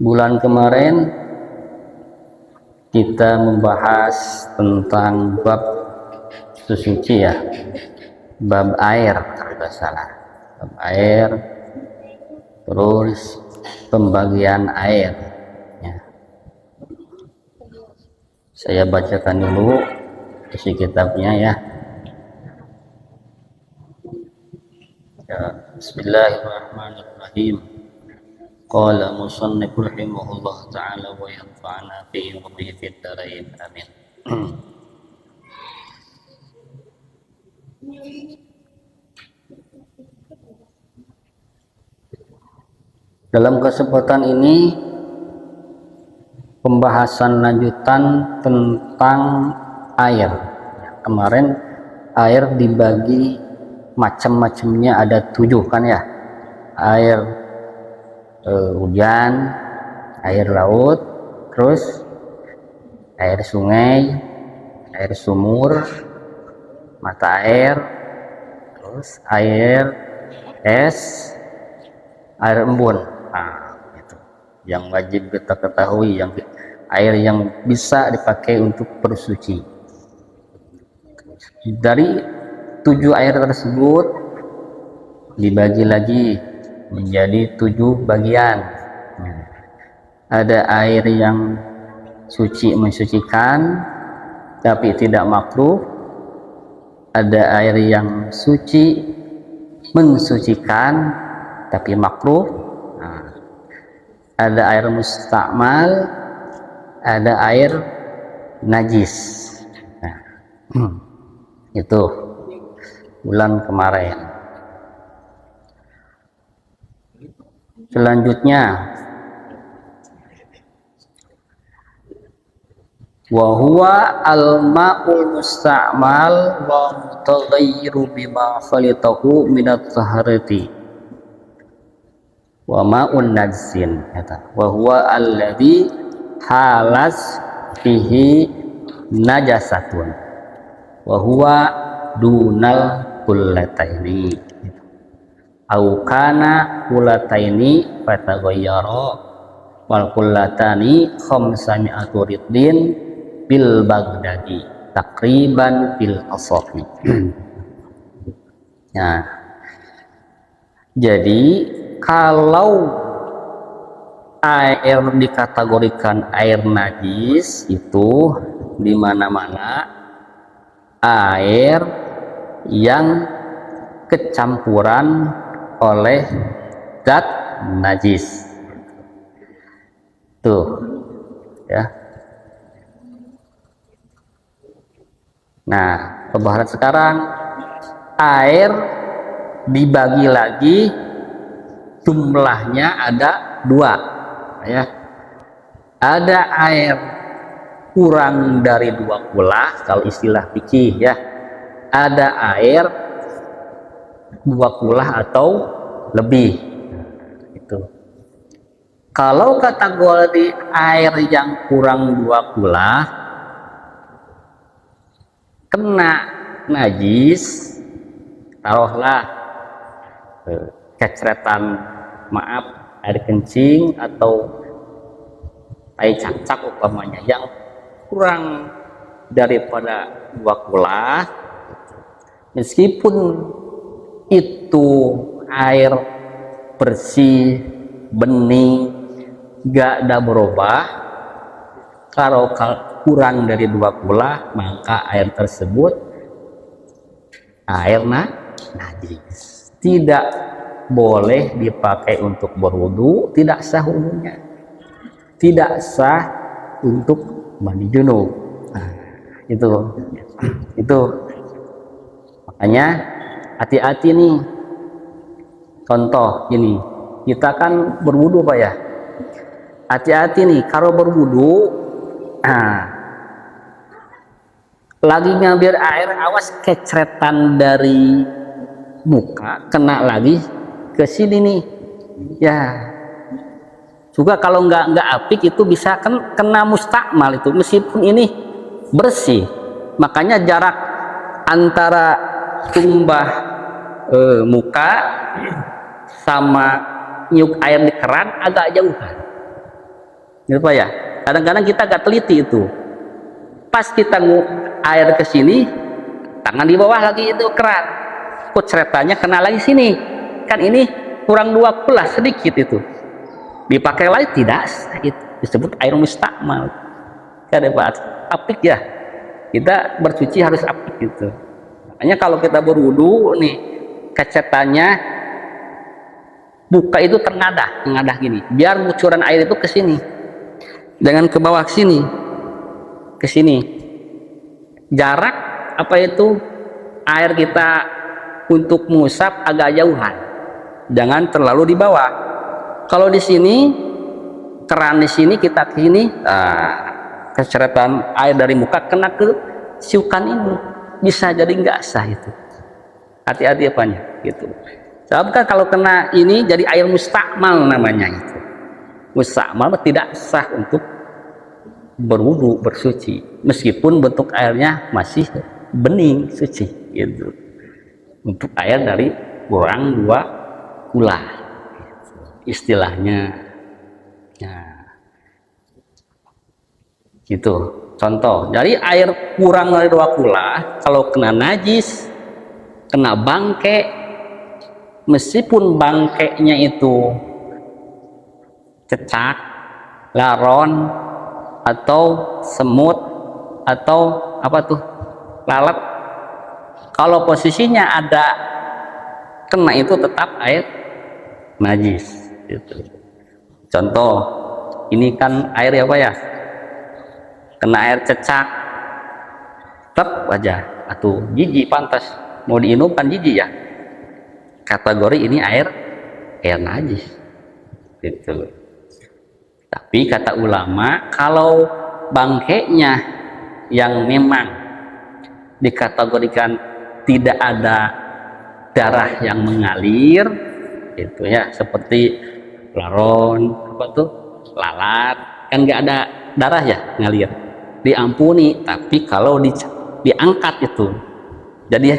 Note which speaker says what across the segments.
Speaker 1: Bulan kemarin kita membahas tentang bab suci ya, bab air kalau tidak salah, bab air, terus pembagian air ya. Saya bacakan dulu isi kitabnya ya. Bismillahirrahmanirrahim. Qala musannif rahimahullah ta'ala wa yanfa'ana bihi wa bihi fid dharain amin. Dalam kesempatan ini pembahasan lanjutan tentang air. Kemarin air dibagi macam-macamnya, ada 7 kan ya. Air hujan, air laut, terus air sungai, air sumur, mata air, terus air es, air embun. Nah, itu yang wajib kita ketahui, yang air yang bisa dipakai untuk bersuci. Dari 7 air tersebut dibagi lagi menjadi 7 bagian. Ada air yang suci mensucikan tapi tidak makruh, ada air yang suci mensucikan tapi makruh, ada air mustakmal, ada air najis. Itu bulan kemarin. Selanjutnya, wa huwa al-ma'ul musta'mal wa mutaghayyiru bima khalitahu minat taharati wa ma'un najsin. Wa huwa alladhi halas fihi najasatun wa huwa dunal kullataini au kana kullataini fataghayyara wal kullatani khamsami'atu ridlin bil Baghdadi takriban bil asafi. Nah, jadi kalau air dikategorikan air najis itu di mana-mana air yang kecampuran oleh zat najis. Tuh ya. Nah, pembahasan sekarang air dibagi lagi, jumlahnya ada 2 ya. Ada air kurang dari 2 kulah kalau istilah fikih ya. Ada air 2 kulah atau lebih. Itu. Kalau kategori air yang kurang 2 kulah kena najis, taruhlah kecretan, maaf, air kencing atau tai cacak umpamanya yang kurang daripada 2 kulah, meskipun itu air bersih, bening, gak ada berubah, kalau kurang dari 2 kulah maka air tersebut air najis, tidak boleh dipakai untuk berwudu, tidak sah wudunya, tidak sah untuk mandi junub. Itu makanya hati-hati nih. Contoh gini, kita kan berwudu Pak ya, hati-hati nih kalau berwudu, lagi ngambil air, awas kecretan dari muka kena lagi ke sini nih ya. Juga kalau nggak apik itu bisa kena mustakmal itu, meskipun ini bersih. Makanya jarak antara tumbah muka sama nyuk air di keran agak jauh kan. gitu Pak ya. Kadang-kadang kita gak teliti itu, pas kita air ke sini, tangan di bawah lagi itu keran, kok ceretanya kena lagi sini, kan ini kurang 2 kula sedikit itu, dipakai lagi tidak, itu disebut air mustakmal. Kan Pak, apik ya, kita bersuci harus apik gitu. Makanya kalau kita berwudu nih, kecetannya buka itu tengadah gini, biar bucuran air itu ke sini, jangan ke bawah sini, ke sini. Jarak apa itu air kita untuk mengusap agak jauhan, jangan terlalu di bawah. Kalau di sini keran di sini, kita ke sini, keceretan air dari muka kena ke siukan ini, bisa jadi nggak sah itu. Hati-hati apanya gitu. Sebab kan kalau kena ini jadi air mustakmal namanya itu. Mustakmal tidak sah untuk berwudu, bersuci, meskipun bentuk airnya masih bening suci gitu. Untuk air dari kurang 2 kula istilahnya. Nah, gitu contoh. Jadi air kurang dari 2 kula kalau kena najis, kena bangke, meskipun bangkainya itu cecak, laron, atau semut, atau apa tuh, lalat, kalau posisinya ada kena itu tetap air najis gitu. Contoh ini kan air apa ya, kena air cecak, tetap aja atau jijik, pantas mau diinum kan jijik ya, kategori ini air najis gitu. Tapi kata ulama, kalau bangkainya yang memang dikategorikan tidak ada darah yang mengalir, itu ya, seperti laron, apa tuh, lalat, kan nggak ada darah ya ngalir, diampuni. Tapi kalau diangkat itu, jadi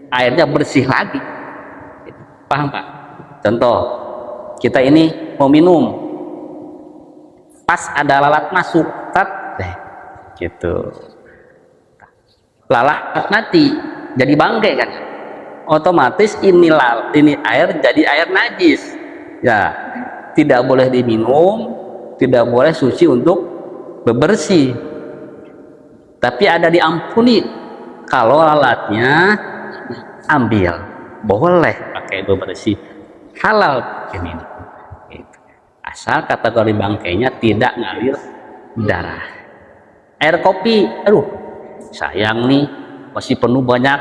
Speaker 1: airnya bersih lagi. Paham Pak? Contoh, kita ini mau minum, pas ada lalat masuk, gitu, lalat mati jadi bangkai kan, otomatis ini air jadi air najis ya, tidak boleh diminum, tidak boleh suci untuk bebersih. Tapi ada diampuni kalau lalatnya ambil, boleh pakai bebersih, halal ini, asal kategori bangkainya tidak ngalir darah. Air kopi, aduh sayang nih, masih penuh banyak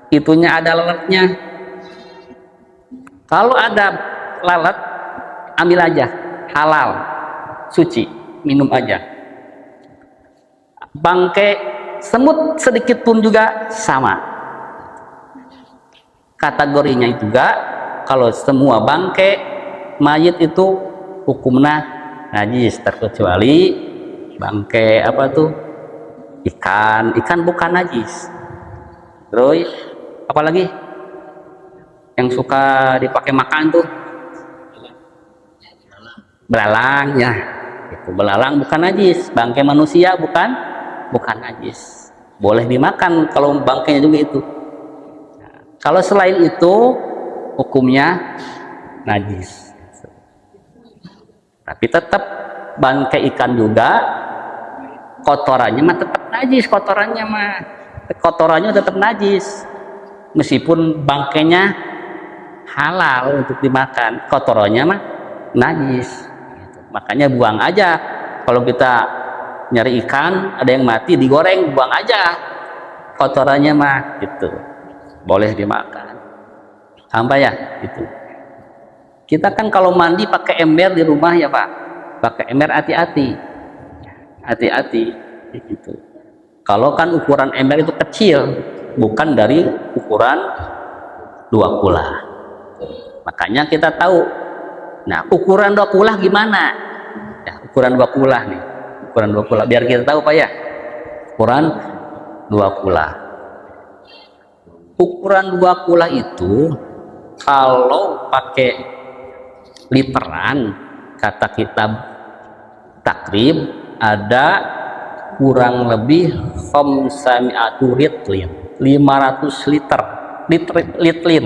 Speaker 1: itunya, ada lalatnya. Kalau ada lalat, ambil aja, halal, suci, minum aja. Bangkai semut sedikit pun juga sama kategorinya juga. Kalau semua bangkai mayit itu hukumnya najis, terkecuali bangkai apa tuh, ikan bukan najis. Terus apalagi yang suka dipakai makan tuh, belalang ya, itu belalang bukan najis, bangkai manusia bukan najis, boleh dimakan kalau bangkainya juga itu. Nah, kalau selain itu hukumnya najis. Tapi tetap bangkai ikan juga kotorannya mah tetap najis, kotorannya tetap najis, meskipun bangkainya halal untuk dimakan, kotorannya mah najis. Makanya buang aja. Kalau kita nyari ikan ada yang mati, digoreng, buang aja kotorannya mah, gitu, boleh dimakan. Sampai ya itu. Kita kan kalau mandi pakai ember di rumah ya Pak, pakai ember, hati-hati gitu. Kalau kan ukuran ember itu kecil, bukan dari ukuran 2 kula. Makanya kita tahu, nah ukuran 2 kula gimana ya, ukuran 2 kula nih, ukuran 2 kula biar kita tahu Pak ya, ukuran 2 kula. Ukuran 2 kula itu kalau pakai literan, kata kitab takrib ada kurang lebih 500 litlin 500 liter litlin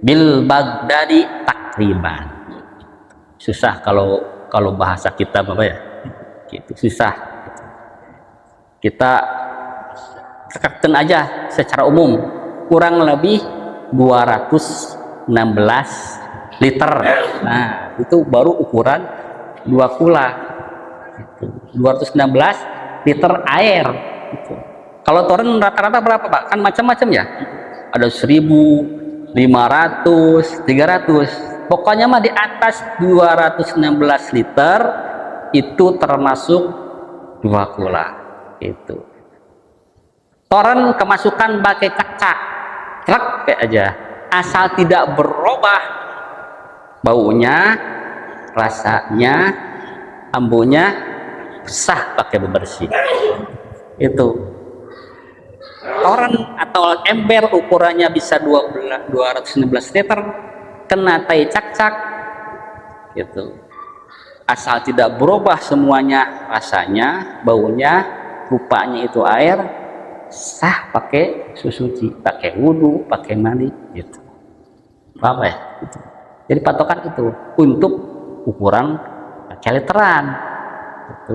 Speaker 1: bil Baghdadi takriban. Susah kalau bahasa kita apa ya, gitu susah. Kita katakan aja secara umum kurang lebih 216 liter. Nah itu baru ukuran 2 kula, 216 liter air gitu. Kalau toren rata-rata berapa Pak? Kan macam-macam ya, ada 1000, 500, 300, pokoknya mah di atas 216 liter itu termasuk 2 kula itu. Toren kemasukan pakai kaca truk kayak aja, asal tidak berubah baunya, rasanya, ambunya, sah pakai bebersih. Itu toren atau ember ukurannya bisa 216 liter, kena tai cak-cak gitu, asal tidak berubah semuanya, rasanya, baunya, rupanya itu air, sah pakai suci, pakai wudhu, pakai mandi gitu. Apa ya gitu. Jadi patokan itu untuk ukuran pakai literan gitu.